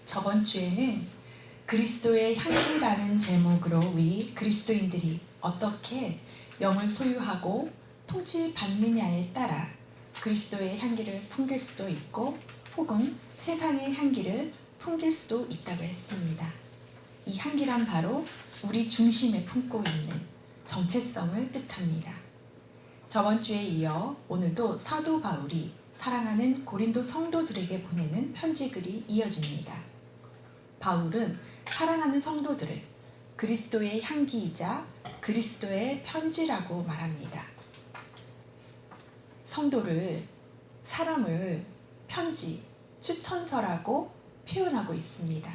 저번 주에는 그리스도의 향기라는 제목으로 우리 그리스도인들이 어떻게 영을 소유하고 통치받느냐에 따라 그리스도의 향기를 풍길 수도 있고 혹은 세상의 향기를 풍길 수도 있다고 했습니다. 이 향기란 바로 우리 중심에 품고 있는 정체성을 뜻합니다. 저번 주에 이어 오늘도 사도 바울이 사랑하는 고린도 성도들에게 보내는 편지글이 이어집니다. 바울은 사랑하는 성도들을 그리스도의 향기이자 그리스도의 편지라고 말합니다. 성도를 사람을 편지, 추천서라고 표현하고 있습니다.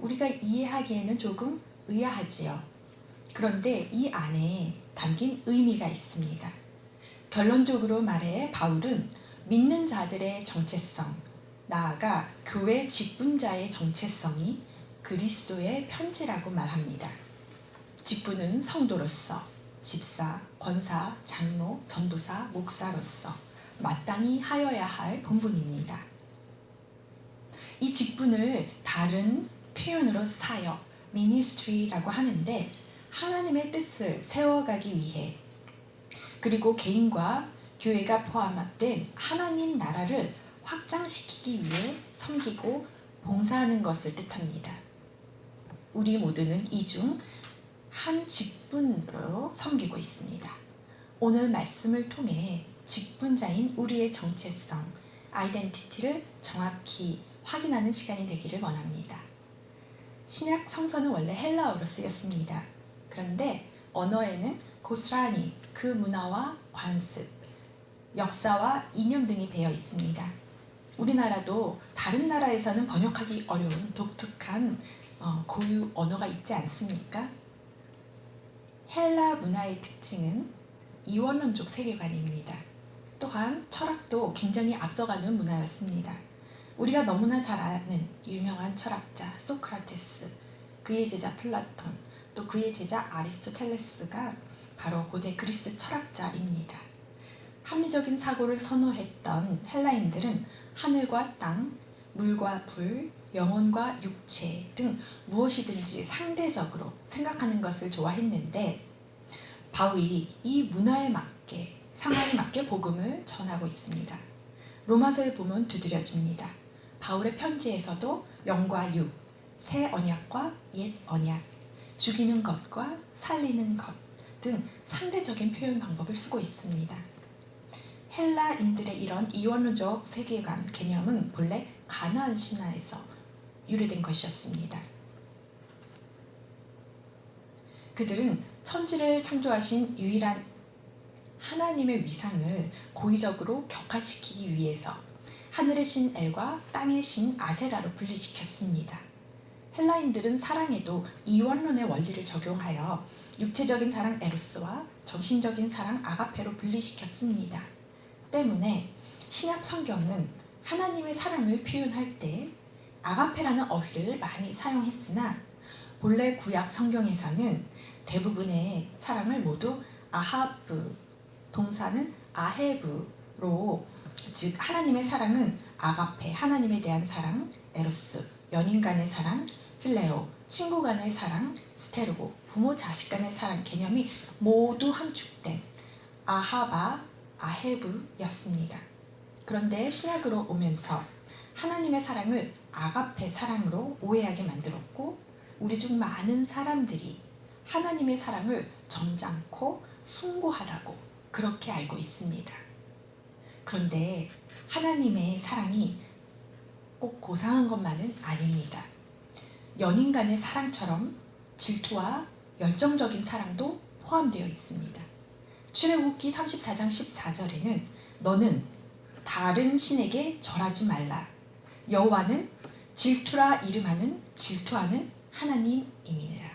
우리가 이해하기에는 조금 의아하지요. 그런데 이 안에 담긴 의미가 있습니다. 결론적으로 말해 바울은 믿는 자들의 정체성, 나아가 교회 직분자의 정체성이 그리스도의 편지라고 말합니다. 직분은 성도로서, 집사, 권사, 장로, 전도사, 목사로서 마땅히 하여야 할 본분입니다. 이 직분을 다른 표현으로 사역, 미니스트리라고 하는데 하나님의 뜻을 세워가기 위해 그리고 개인과 교회가 포함된 하나님 나라를 확장시키기 위해 섬기고 봉사하는 것을 뜻합니다. 우리 모두는 이 중 한 직분으로 섬기고 있습니다. 오늘 말씀을 통해 직분자인 우리의 정체성, 아이덴티티를 정확히 확인하는 시간이 되기를 원합니다. 신약 성서는 원래 헬라어로 쓰였습니다. 그런데 언어에는 고스라니, 그 문화와 관습, 역사와 이념 등이 배어 있습니다. 우리나라도 다른 나라에서는 번역하기 어려운 독특한 고유 언어가 있지 않습니까? 헬라 문화의 특징은 이원론적 세계관입니다. 또한 철학도 굉장히 앞서가는 문화였습니다. 우리가 너무나 잘 아는 유명한 철학자 소크라테스, 그의 제자 플라톤, 또 그의 제자 아리스토텔레스가 바로 고대 그리스 철학자입니다. 합리적인 사고를 선호했던 헬라인들은 하늘과 땅, 물과 불, 영혼과 육체 등 무엇이든지 상대적으로 생각하는 것을 좋아했는데 바울이 이 문화에 맞게, 상황에 맞게 복음을 전하고 있습니다. 로마서에 보면 두드려집니다. 바울의 편지에서도 영과 육, 새 언약과 옛 언약, 죽이는 것과 살리는 것 등 상대적인 표현 방법을 쓰고 있습니다. 헬라인들의 이런 이원론적 세계관 개념은 본래 가나안 신화에서 유래된 것이었습니다. 그들은 천지를 창조하신 유일한 하나님의 위상을 고의적으로 격화시키기 위해서 하늘의 신 엘과 땅의 신 아세라로 분리시켰습니다. 헬라인들은 사랑에도 이원론의 원리를 적용하여 육체적인 사랑 에로스와 정신적인 사랑 아가페로 분리시켰습니다. 때문에 신약 성경은 하나님의 사랑을 표현할 때 아가페라는 어휘를 많이 사용했으나 본래 구약 성경에서는 대부분의 사랑을 모두 아하브, 동사는 아헤브로, 즉 하나님의 사랑은 아가페, 하나님에 대한 사랑, 에로스, 연인 간의 사랑, 필레오, 친구 간의 사랑, 스테르고, 부모 자식 간의 사랑 개념이 모두 함축된 아하바, 아헤브였습니다. 그런데 신약으로 오면서 하나님의 사랑을 아가페 사랑으로 오해하게 만들었고 우리 중 많은 사람들이 하나님의 사랑을 점잖고 숭고하다고 그렇게 알고 있습니다. 그런데 하나님의 사랑이 꼭 고상한 것만은 아닙니다. 연인 간의 사랑처럼 질투와 열정적인 사랑도 포함되어 있습니다. 출애굽기 34장 14절에는 너는 다른 신에게 절하지 말라. 여호와는 질투라 이름하는 질투하는 하나님이니라.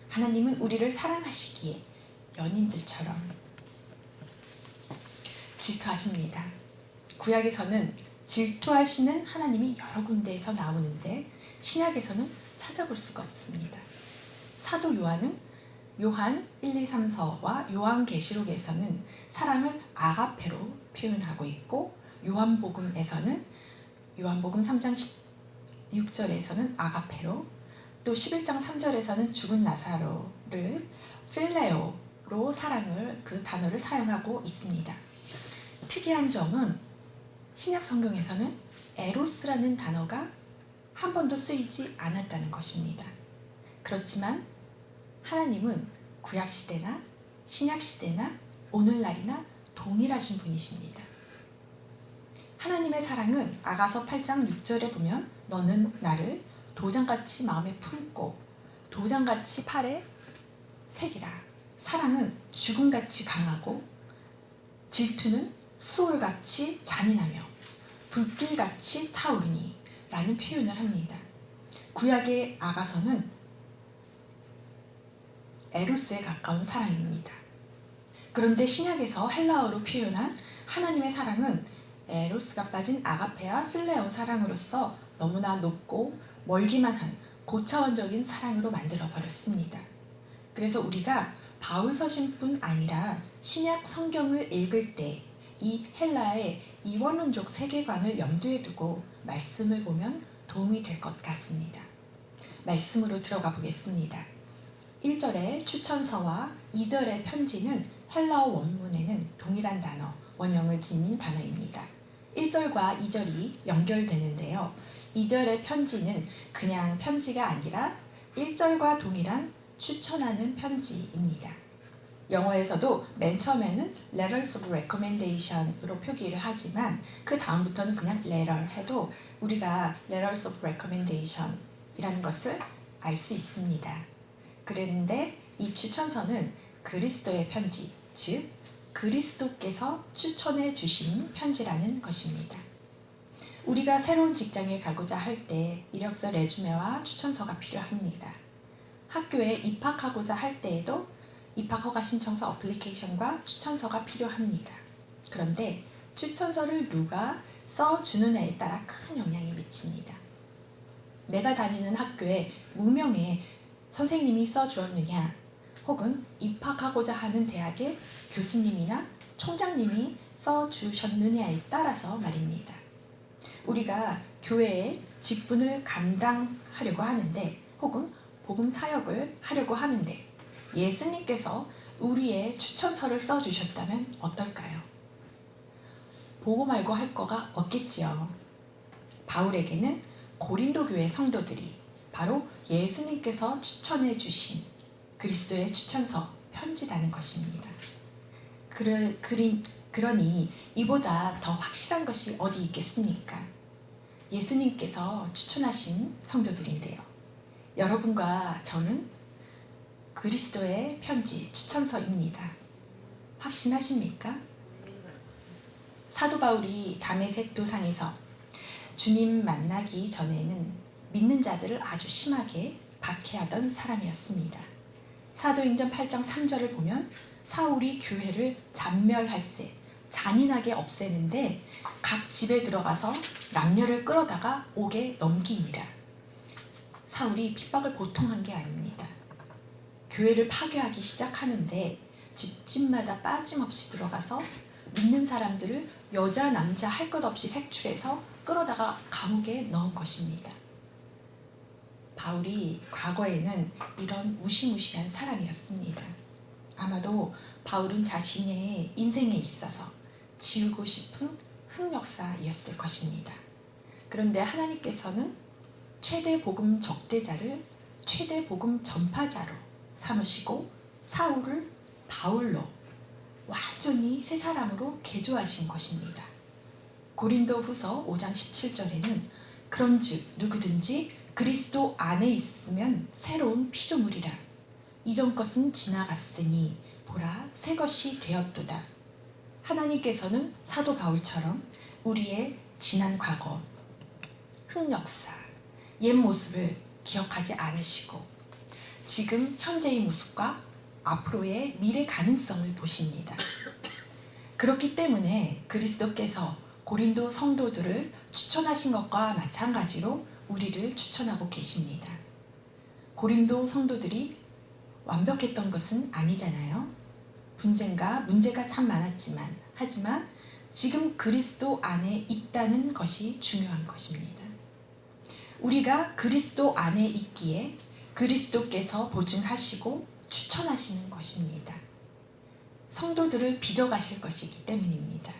하나님은 우리를 사랑하시기에 연인들처럼 질투하십니다. 구약에서는 질투하시는 하나님이 여러 군데에서 나오는데 신약에서는 찾아볼 수가 없습니다. 사도 요한은 요한 1, 2, 3서와 요한계시록에서는 사랑을 아가페로 표현하고 있고 요한복음에서는 요한복음 3장 6절에서는 아가페로, 또 11장 3절에서는 죽은 나사로를 필레오로 사랑을 그 단어를 사용하고 있습니다. 특이한 점은 신약 성경에서는 에로스라는 단어가 한 번도 쓰이지 않았다는 것입니다. 그렇지만 하나님은 구약시대나 신약시대나 오늘날이나 동일하신 분이십니다. 하나님의 사랑은 아가서 8장 6절에 보면 너는 나를 도장같이 마음에 품고 도장같이 팔에 새기라. 사랑은 죽음같이 강하고 질투는 수월같이 잔인하며 불길같이 타오르니 라는 표현을 합니다. 구약의 아가서는 에로스에 가까운 사랑입니다. 그런데 신약에서 헬라어로 표현한 하나님의 사랑은 에로스가 빠진 아가페와 필레오 사랑으로서 너무나 높고 멀기만 한 고차원적인 사랑으로 만들어버렸습니다. 그래서 우리가 바울서신뿐 아니라 신약 성경을 읽을 때 이 헬라의 이원론적 세계관을 염두에 두고 말씀을 보면 도움이 될 것 같습니다. 말씀으로 들어가 보겠습니다. 1절의 추천서와 2절의 편지는 헬라어 원문에는 동일한 단어, 원형을 지닌 단어입니다. 1절과 2절이 연결되는데요. 2절의 편지는 그냥 편지가 아니라 1절과 동일한 추천하는 편지입니다. 영어에서도 맨 처음에는 Letters of Recommendation으로 표기를 하지만 그 다음부터는 그냥 letter 해도 우리가 Letters of Recommendation 이라는 것을 알 수 있습니다. 그런데 이 추천서는 그리스도의 편지, 즉 그리스도께서 추천해 주신 편지라는 것입니다. 우리가 새로운 직장에 가고자 할 때 이력서 레주메와 추천서가 필요합니다. 학교에 입학하고자 할 때에도 입학허가 신청서 어플리케이션과 추천서가 필요합니다. 그런데 추천서를 누가 써주느냐에 따라 큰 영향이 미칩니다. 내가 다니는 학교에 무명의 선생님이 써주었느냐, 혹은 입학하고자 하는 대학의 교수님이나 총장님이 써주셨느냐에 따라서 말입니다. 우리가 교회의 직분을 감당하려고 하는데, 혹은 복음 사역을 하려고 하는데 예수님께서 우리의 추천서를 써주셨다면 어떨까요? 보고 말고 할 거가 없겠지요. 바울에게는 고린도 교회 성도들이 바로 예수님께서 추천해 주신 그리스도의 추천서, 편지라는 것입니다. 그러니 이보다 더 확실한 것이 어디 있겠습니까? 예수님께서 추천하신 성도들인데요. 여러분과 저는 그리스도의 편지, 추천서입니다. 확신하십니까? 사도 바울이 다메섹 도상에서 주님 만나기 전에는 믿는 자들을 아주 심하게 박해하던 사람이었습니다. 사도행전 8장 3절을 보면 사울이 교회를 잔멸할세, 잔인하게 없애는데 각 집에 들어가서 남녀를 끌어다가 옥에 넘기니라. 사울이 핍박을 보통 한 게 아닙니다. 교회를 파괴하기 시작하는데 집집마다 빠짐없이 들어가서 믿는 사람들을 여자 남자 할 것 없이 색출해서 끌어다가 감옥에 넣은 것입니다. 바울이 과거에는 이런 무시무시한 사람이었습니다. 아마도 바울은 자신의 인생에 있어서 지우고 싶은 흑역사였을 것입니다. 그런데 하나님께서는 최대 복음 적대자를 최대 복음 전파자로 삼으시고 사울을 바울로 완전히 새 사람으로 개조하신 것입니다. 고린도 후서 5장 17절에는 그런즉 누구든지 그리스도 안에 있으면 새로운 피조물이라. 이전 것은 지나갔으니 보라 새 것이 되었도다. 하나님께서는 사도 바울처럼 우리의 지난 과거, 흑역사, 옛 모습을 기억하지 않으시고 지금 현재의 모습과 앞으로의 미래 가능성을 보십니다. 그렇기 때문에 그리스도께서 고린도 성도들을 추천하신 것과 마찬가지로 우리를 추천하고 계십니다. 고린도 성도들이 완벽했던 것은 아니잖아요. 분쟁과 문제가 참 많았지만 하지만 지금 그리스도 안에 있다는 것이 중요한 것입니다. 우리가 그리스도 안에 있기에 그리스도께서 보증하시고 추천하시는 것입니다. 성도들을 빚어가실 것이기 때문입니다.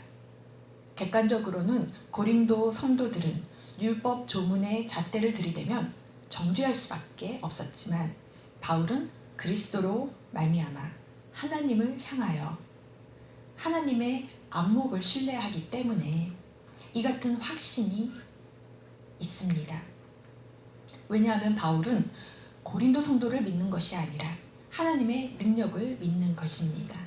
객관적으로는 고린도 성도들은 율법 조문의 잣대를 들이대면 정죄할 수밖에 없었지만 바울은 그리스도로 말미암아 하나님을 향하여 하나님의 안목을 신뢰하기 때문에 이 같은 확신이 있습니다. 왜냐하면 바울은 고린도 성도를 믿는 것이 아니라 하나님의 능력을 믿는 것입니다.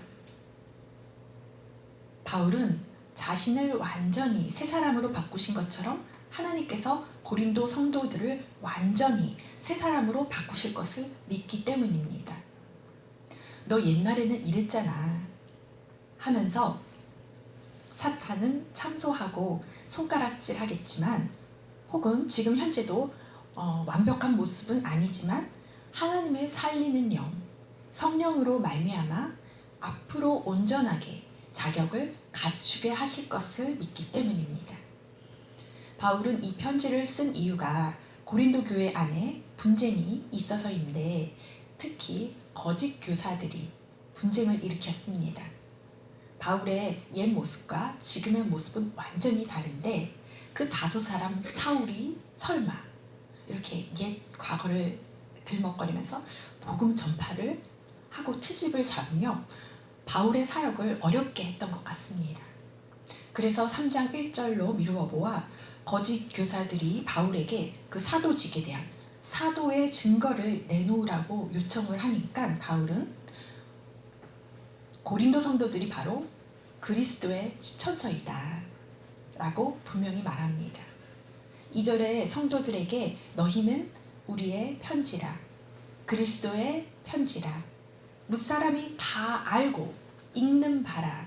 바울은 자신을 완전히 새 사람으로 바꾸신 것처럼 하나님께서 고린도 성도들을 완전히 새 사람으로 바꾸실 것을 믿기 때문입니다. 너 옛날에는 이랬잖아 하면서 사탄은 참소하고 손가락질 하겠지만 혹은 지금 현재도 완벽한 모습은 아니지만 하나님의 살리는 영, 성령으로 말미암아 앞으로 온전하게 자격을 갖추게 하실 것을 믿기 때문입니다. 바울은 이 편지를 쓴 이유가 고린도 교회 안에 분쟁이 있어서인데 특히 거짓 교사들이 분쟁을 일으켰습니다. 바울의 옛 모습과 지금의 모습은 완전히 다른데 그 다수 사람 사울이 설마 이렇게 옛 과거를 들먹거리면서 복음 전파를 하고 트집을 잡으며 바울의 사역을 어렵게 했던 것 같습니다. 그래서 3장 1절로 미루어 보아 거짓 교사들이 바울에게 그 사도직에 대한 사도의 증거를 내놓으라고 요청을 하니까 바울은 고린도 성도들이 바로 그리스도의 시천서이다 라고 분명히 말합니다. 2절에 성도들에게 너희는 우리의 편지라 그리스도의 편지라 뭇사람이 다 알고 읽는 바라.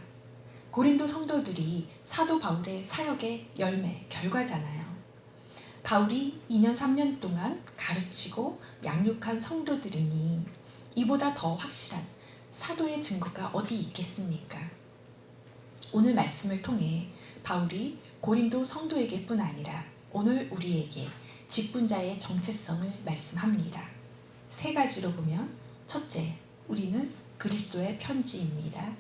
고린도 성도들이 사도 바울의 사역의 열매, 결과잖아요. 바울이 2년 3년 동안 가르치고 양육한 성도들이니 이보다 더 확실한 사도의 증거가 어디 있겠습니까? 오늘 말씀을 통해 바울이 고린도 성도에게 뿐 아니라 오늘 우리에게 직분자의 정체성을 말씀합니다. 세 가지로 보면 첫째, 우리는 그리스도의 편지입니다.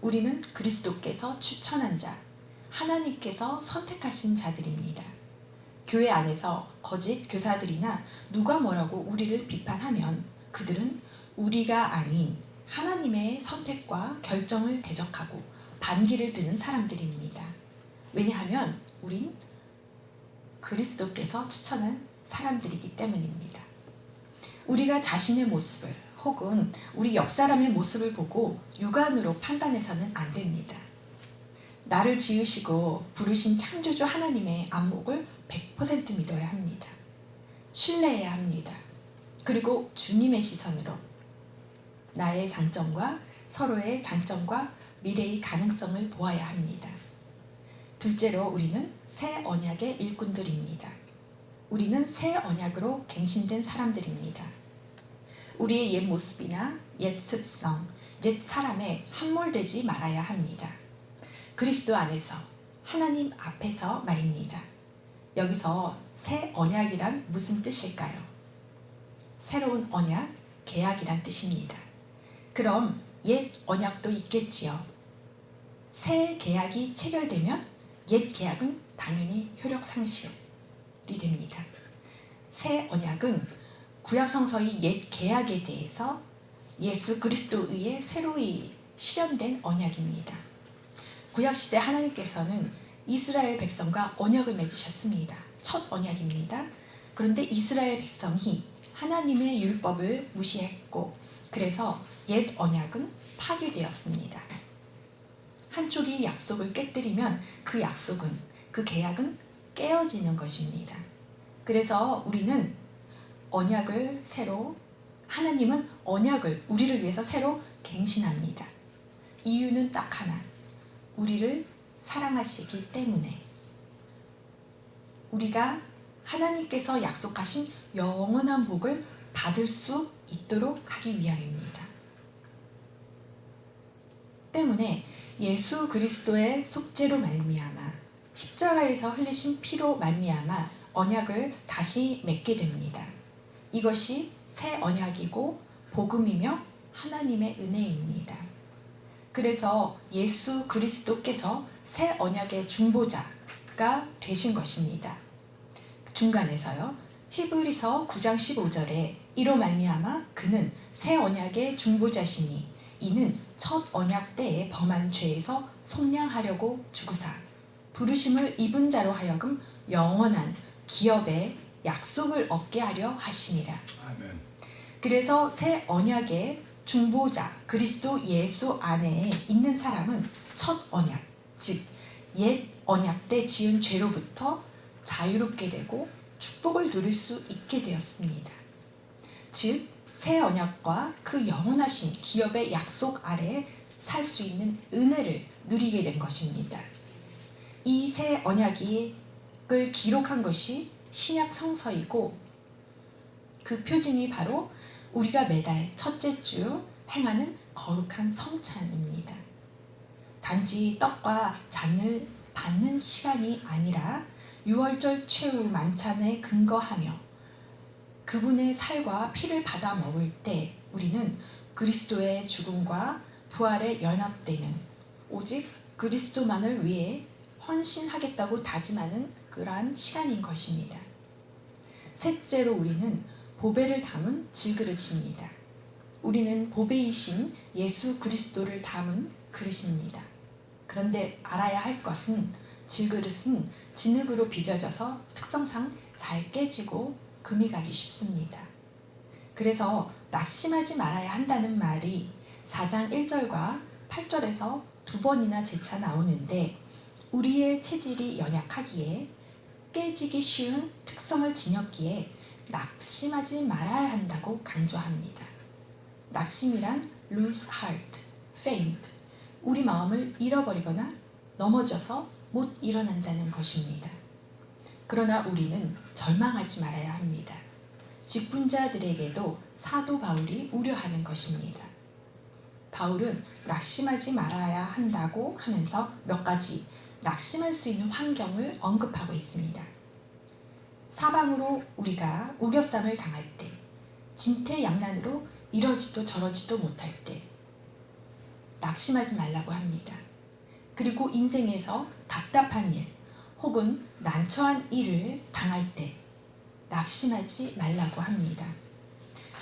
우리는 그리스도께서 추천한 자, 하나님께서 선택하신 자들입니다. 교회 안에서 거짓 교사들이나 누가 뭐라고 우리를 비판하면 그들은 우리가 아닌 하나님의 선택과 결정을 대적하고 반기를 드는 사람들입니다. 왜냐하면 우린 그리스도께서 추천한 사람들이기 때문입니다. 우리가 자신의 모습을 혹은 우리 옆 사람의 모습을 보고 육안으로 판단해서는 안 됩니다. 나를 지으시고 부르신 창조주 하나님의 안목을 100% 믿어야 합니다. 신뢰해야 합니다. 그리고 주님의 시선으로 나의 장점과 서로의 장점과 미래의 가능성을 보아야 합니다. 둘째로 우리는 새 언약의 일꾼들입니다. 우리는 새 언약으로 갱신된 사람들입니다. 우리의 옛 모습이나 옛 습성, 옛 사람에 함몰되지 말아야 합니다. 그리스도 안에서 하나님 앞에서 말입니다. 여기서 새 언약이란 무슨 뜻일까요? 새로운 언약, 계약이란 뜻입니다. 그럼 옛 언약도 있겠지요. 새 계약이 체결되면 옛 계약은 당연히 효력 상실이 됩니다. 새 언약은 구약 성서의 옛 계약에 대해서 예수 그리스도에 의해 새로이 실현된 언약입니다. 구약 시대 하나님께서는 이스라엘 백성과 언약을 맺으셨습니다. 첫 언약입니다. 그런데 이스라엘 백성이 하나님의 율법을 무시했고 그래서 옛 언약은 파괴되었습니다. 한쪽이 약속을 깨뜨리면 그 약속은, 그 계약은 깨어지는 것입니다. 그래서 우리는 언약을 새로, 하나님은 언약을 우리를 위해서 새로 갱신합니다. 이유는 딱 하나, 우리를 사랑하시기 때문에. 우리가 하나님께서 약속하신 영원한 복을 받을 수 있도록 하기 위함입니다. 때문에 예수 그리스도의 속죄로 말미암아 십자가에서 흘리신 피로 말미암아 언약을 다시 맺게 됩니다. 이것이 새 언약이고 복음이며 하나님의 은혜입니다. 그래서 예수 그리스도께서 새 언약의 중보자가 되신 것입니다. 중간에서요. 히브리서 9장 15절에 이로 말미암아 그는 새 언약의 중보자시니 이는 첫 언약 때에 범한 죄에서 속량하려고 주구사 부르심을 입은 자로 하여금 영원한 기업의 약속을 얻게 하려 하심이라. 아멘. 그래서 새 언약의 중보자 그리스도 예수 안에 있는 사람은 첫 언약, 즉 옛 언약 때 지은 죄로부터 자유롭게 되고 축복을 누릴 수 있게 되었습니다. 즉 새 언약과 그 영원하신 기업의 약속 아래 살 수 있는 은혜를 누리게 된 것입니다. 이 새 언약을 기록한 것이 신약 성서이고 그 표징이 바로 우리가 매달 첫째 주 행하는 거룩한 성찬입니다. 단지 떡과 잔을 받는 시간이 아니라 유월절 최후 만찬에 근거하며 그분의 살과 피를 받아 먹을 때 우리는 그리스도의 죽음과 부활에 연합되는 오직 그리스도만을 위해 헌신하겠다고 다짐하는 그러한 시간인 것입니다. 셋째로 우리는 보배를 담은 질그릇입니다. 우리는 보배이신 예수 그리스도를 담은 그릇입니다. 그런데 알아야 할 것은 질그릇은 진흙으로 빚어져서 특성상 잘 깨지고 금이 가기 쉽습니다. 그래서 낙심하지 말아야 한다는 말이 4장 1절과 8절에서 두 번이나 재차 나오는데 우리의 체질이 연약하기에 깨지기 쉬운 특성을 지녔기에 낙심하지 말아야 한다고 강조합니다. 낙심이란 lose heart, faint, 우리 마음을 잃어버리거나 넘어져서 못 일어난다는 것입니다. 그러나 우리는 절망하지 말아야 합니다. 직분자들에게도 사도 바울이 우려하는 것입니다. 바울은 낙심하지 말아야 한다고 하면서 몇 가지 낙심할 수 있는 환경을 언급하고 있습니다. 사방으로 우리가 우겨쌈을 당할 때, 진퇴양난으로 이러지도 저러지도 못할 때 낙심하지 말라고 합니다. 그리고 인생에서 답답한 일 혹은 난처한 일을 당할 때 낙심하지 말라고 합니다.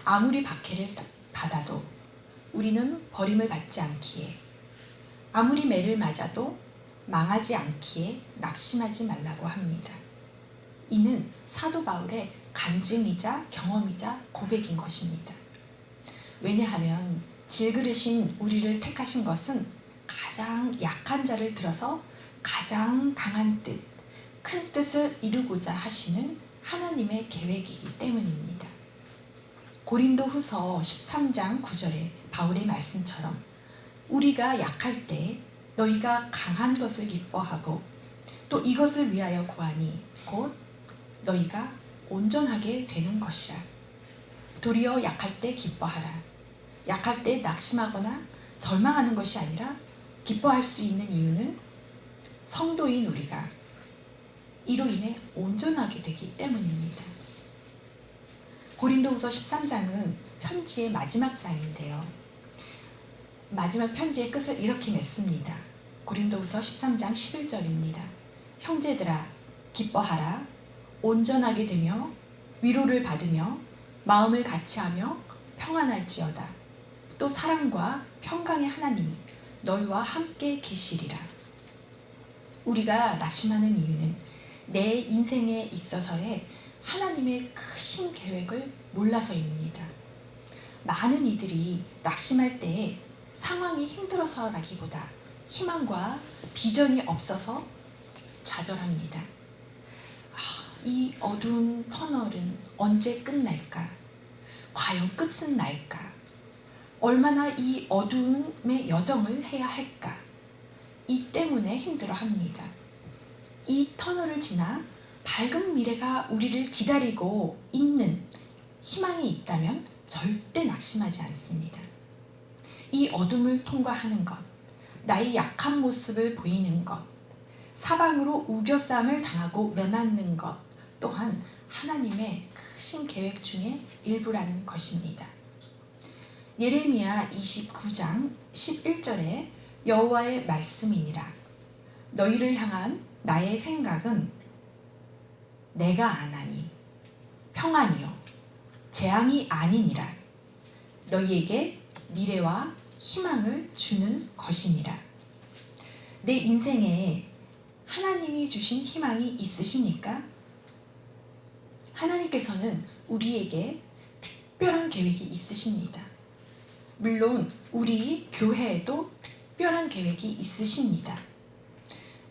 아무리 박해를 받아도 우리는 버림을 받지 않기에, 아무리 매를 맞아도 망하지 않기에 낙심하지 말라고 합니다. 이는 사도 바울의 간증이자 경험이자 고백인 것입니다. 왜냐하면 질그릇인 우리를 택하신 것은 가장 약한 자를 들어서 가장 강한 뜻, 큰 뜻을 이루고자 하시는 하나님의 계획이기 때문입니다. 고린도 후서 13장 9절에 바울의 말씀처럼 우리가 약할 때 너희가 강한 것을 기뻐하고 또 이것을 위하여 구하니 곧 너희가 온전하게 되는 것이라. 도리어 약할 때 기뻐하라. 약할 때 낙심하거나 절망하는 것이 아니라 기뻐할 수 있는 이유는 성도인 우리가 이로 인해 온전하게 되기 때문입니다. 고린도후서 13장은 편지의 마지막 장인데요. 마지막 편지의 끝을 이렇게 맺습니다. 고린도후서 13장 11절입니다. 형제들아 기뻐하라. 온전하게 되며 위로를 받으며 마음을 같이하며 평안할지어다. 또 사랑과 평강의 하나님이 너희와 함께 계시리라. 우리가 낙심하는 이유는 내 인생에 있어서의 하나님의 크신 계획을 몰라서입니다. 많은 이들이 낙심할 때에 상황이 힘들어서라기보다 희망과 비전이 없어서 좌절합니다. 이 어두운 터널은 언제 끝날까? 과연 끝은 날까? 얼마나 이 어두움의 여정을 해야 할까? 이 때문에 힘들어합니다. 이 터널을 지나 밝은 미래가 우리를 기다리고 있는 희망이 있다면 절대 낙심하지 않습니다. 이 어둠을 통과하는 것, 나의 약한 모습을 보이는 것, 사방으로 우겨쌈을 당하고 매맞는 것, 또한 하나님의 크신 계획 중에 일부라는 것입니다. 예레미야 29장 11절에 여호와의 말씀이니라. 너희를 향한 나의 생각은 내가 아나니 평안이요 재앙이 아니니라. 너희에게 미래와 희망을 주는 것이니라. 내 인생에 하나님이 주신 희망이 있으십니까? 하나님께서는 우리에게 특별한 계획이 있으십니다. 물론 우리 교회에도 특별한 계획이 있으십니다.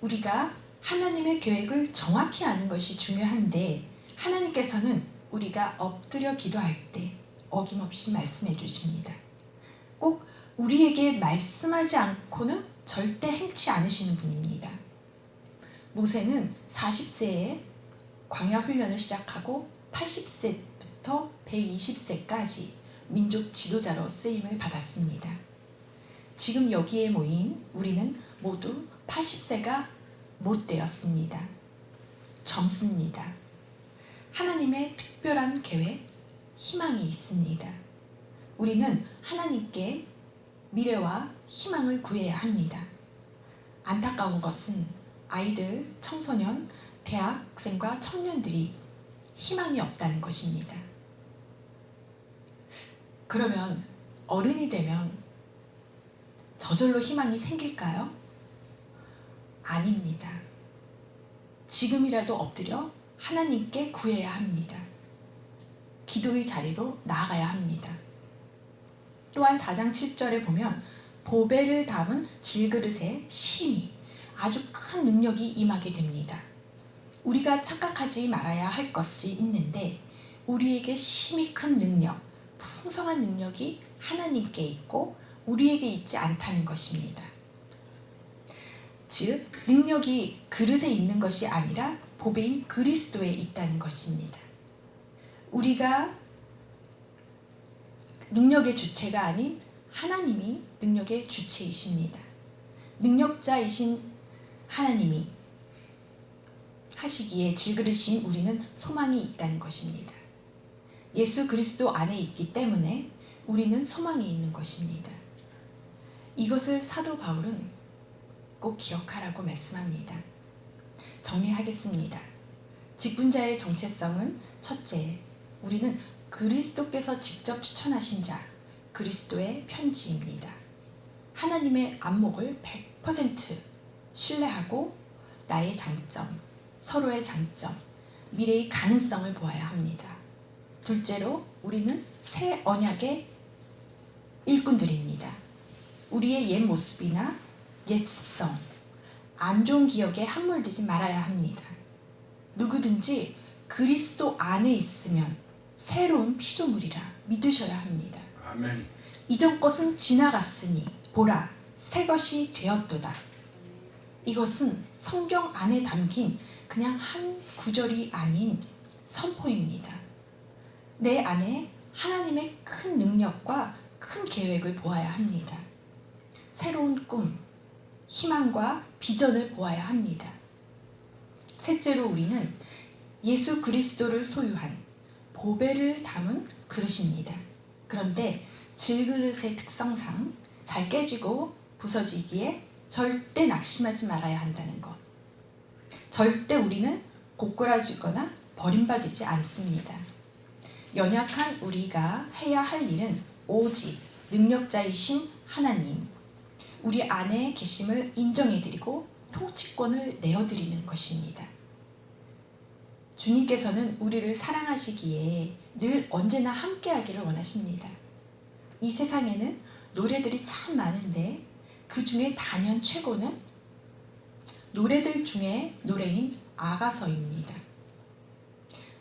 우리가 하나님의 계획을 정확히 아는 것이 중요한데 하나님께서는 우리가 엎드려 기도할 때 어김없이 말씀해 주십니다. 꼭 우리에게 말씀하지 않고는 절대 행치 않으시는 분입니다. 모세는 40세에 광야 훈련을 시작하고 80세부터 120세까지 민족 지도자로 쓰임을 받았습니다. 지금 여기에 모인 우리는 모두 80세가 못 되었습니다. 젊습니다. 하나님의 특별한 계획, 희망이 있습니다. 우리는 하나님께 미래와 희망을 구해야 합니다. 안타까운 것은 아이들, 청소년, 대학생과 청년들이 희망이 없다는 것입니다. 그러면 어른이 되면 저절로 희망이 생길까요? 아닙니다. 지금이라도 엎드려 하나님께 구해야 합니다. 기도의 자리로 나아가야 합니다. 또한 4장 7절에 보면 보배를 담은 질그릇에 심히 아주 큰 능력이 임하게 됩니다. 우리가 착각하지 말아야 할 것이 있는데 우리에게 심히 큰 능력, 풍성한 능력이 하나님께 있고 우리에게 있지 않다는 것입니다. 즉 능력이 그릇에 있는 것이 아니라 보배인 그리스도에 있다는 것입니다. 우리가 능력의 주체가 아닌 하나님이 능력의 주체이십니다. 능력자이신 하나님이 하시기에 질그릇인 우리는 소망이 있다는 것입니다. 예수 그리스도 안에 있기 때문에 우리는 소망이 있는 것입니다. 이것을 사도 바울은 꼭 기억하라고 말씀합니다. 정리하겠습니다. 직분자의 정체성은 첫째, 우리는 그리스도께서 직접 추천하신 자, 그리스도의 편지입니다. 하나님의 안목을 100% 신뢰하고 나의 장점, 서로의 장점, 미래의 가능성을 보아야 합니다. 둘째로 우리는 새 언약의 일꾼들입니다. 우리의 옛 모습이나 옛 습성, 안 좋은 기억에 함몰되지 말아야 합니다. 누구든지 그리스도 안에 있으면 새로운 피조물이라 믿으셔야 합니다. 아멘. 이전 것은 지나갔으니 보라 새 것이 되었도다. 이것은 성경 안에 담긴 그냥 한 구절이 아닌 선포입니다. 내 안에 하나님의 큰 능력과 큰 계획을 보아야 합니다. 새로운 꿈, 희망과 비전을 보아야 합니다. 셋째로 우리는 예수 그리스도를 소유한 보배를 담은 그릇입니다. 그런데 질그릇의 특성상 잘 깨지고 부서지기에 절대 낙심하지 말아야 한다는 것. 절대 우리는 고꾸라지거나 버림받지 않습니다. 연약한 우리가 해야 할 일은 오직 능력자이신 하나님, 우리 안에 계심을 인정해드리고 통치권을 내어드리는 것입니다. 주님께서는 우리를 사랑하시기에 늘 언제나 함께하기를 원하십니다. 이 세상에는 노래들이 참 많은데 그 중에 단연 최고는 노래들 중에 노래인 아가서입니다.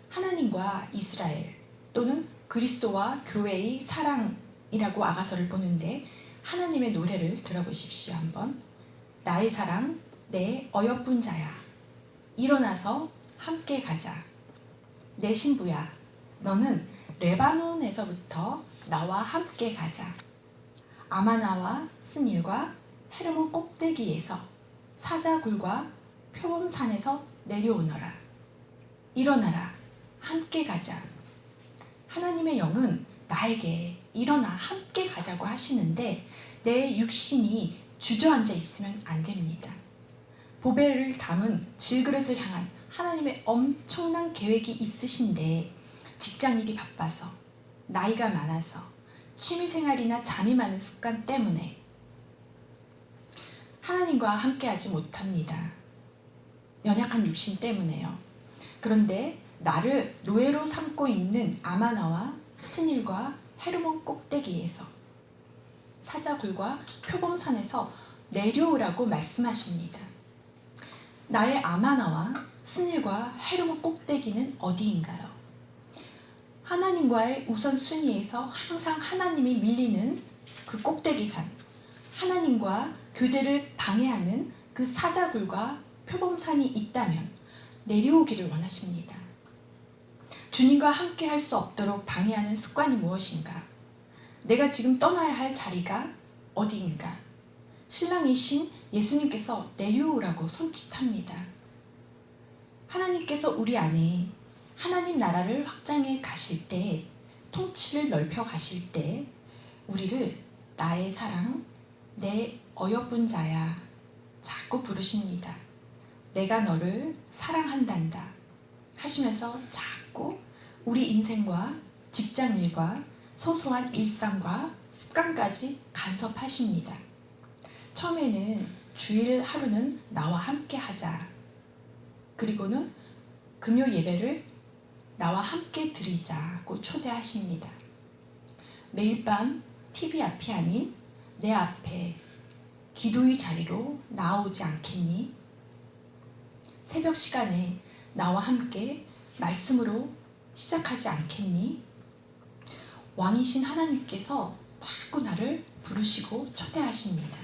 하나님과 이스라엘 또는 그리스도와 교회의 사랑이라고 아가서를 보는데 하나님의 노래를 들어보십시오. 한번. 나의 사랑, 내 어여쁜 자야, 일어나서 함께 가자. 내 신부야, 너는 레바논에서부터 나와 함께 가자. 아마나와 스닐과 헤르몬 꼭대기에서 사자굴과 표범산에서 내려오너라. 일어나라, 함께 가자. 하나님의 영은 나에게 일어나 함께 가자고 하시는데 내 육신이 주저앉아 있으면 안 됩니다. 보배를 담은 질그릇을 향한 하나님의 엄청난 계획이 있으신데 직장일이 바빠서, 나이가 많아서, 취미생활이나 잠이 많은 습관 때문에 하나님과 함께하지 못합니다. 연약한 육신 때문에요. 그런데 나를 노예로 삼고 있는 아마나와 스닐과 헤르몬 꼭대기에서, 사자굴과 표범산에서 내려오라고 말씀하십니다. 나의 아마나와 스닐과 헤르몬 꼭대기는 어디인가요? 하나님과의 우선순위에서 항상 하나님이 밀리는 그 꼭대기산, 하나님과 교제를 방해하는 그 사자굴과 표범산이 있다면 내려오기를 원하십니다. 주님과 함께 할 수 없도록 방해하는 습관이 무엇인가? 내가 지금 떠나야 할 자리가 어디인가? 신랑이신 예수님께서 내려오라고 손짓합니다. 하나님께서 우리 안에 하나님 나라를 확장해 가실 때, 통치를 넓혀 가실 때 우리를 나의 사랑, 내 어여쁜 자야 자꾸 부르십니다. 내가 너를 사랑한단다 하시면서 자꾸 우리 인생과 직장일과 소소한 일상과 습관까지 간섭하십니다. 처음에는 주일 하루는 나와 함께 하자. 그리고는 금요 예배를 나와 함께 드리자고 초대하십니다. 매일 밤 TV 앞이 아닌 내 앞에 기도의 자리로 나오지 않겠니? 새벽 시간에 나와 함께 말씀으로 시작하지 않겠니? 왕이신 하나님께서 자꾸 나를 부르시고 초대하십니다.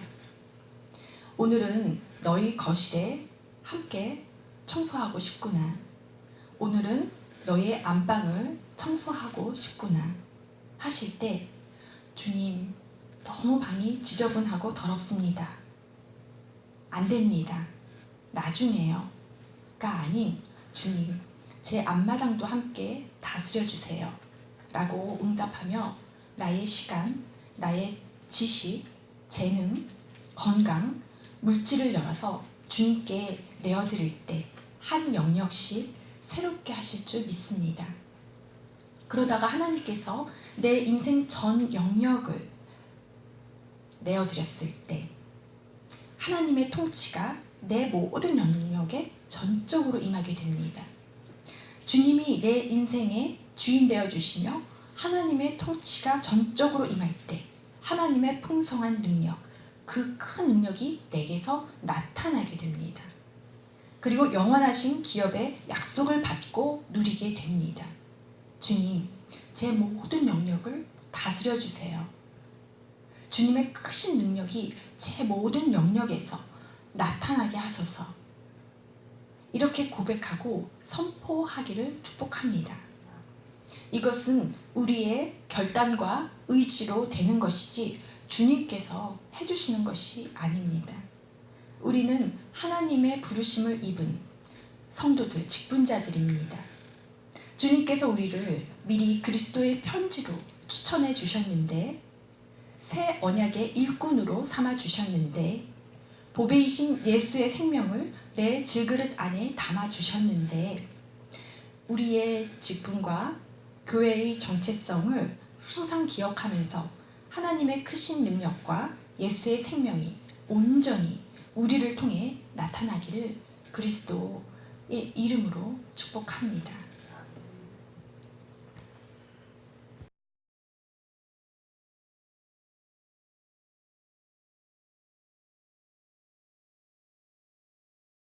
오늘은 너희 거실에 함께 청소하고 싶구나. 오늘은 너의 안방을 청소하고 싶구나 하실 때, 주님, 너무 방이 지저분하고 더럽습니다. 안 됩니다. 나중에요. 가 아닌, 주님, 제 앞마당도 함께 다스려 주세요. 라고 응답하며 나의 시간, 나의 지식, 재능, 건강, 물질을 열어서 주님께 내어드릴 때 한 영역씩 새롭게 하실 줄 믿습니다. 그러다가 하나님께서 내 인생 전 영역을 내어드렸을 때 하나님의 통치가 내 모든 영역에 전적으로 임하게 됩니다. 주님이 내 인생의 주인 되어주시며 하나님의 통치가 전적으로 임할 때 하나님의 풍성한 능력, 그 큰 능력이 내게서 나타나게 됩니다. 그리고 영원하신 기업의 약속을 받고 누리게 됩니다. 주님, 제 모든 영역을 다스려 주세요. 주님의 크신 능력이 제 모든 영역에서 나타나게 하소서. 이렇게 고백하고 선포하기를 축복합니다. 이것은 우리의 결단과 의지로 되는 것이지 주님께서 해주시는 것이 아닙니다. 우리는 하나님의 부르심을 입은 성도들, 직분자들입니다. 주님께서 우리를 미리 그리스도의 편지로 추천해 주셨는데, 새 언약의 일꾼으로 삼아 주셨는데, 보배이신 예수의 생명을 내 질그릇 안에 담아 주셨는데, 우리의 직분과 교회의 정체성을 항상 기억하면서 하나님의 크신 능력과 예수의 생명이 온전히 우리를 통해 나타나기를 그리스도의 이름으로 축복합니다.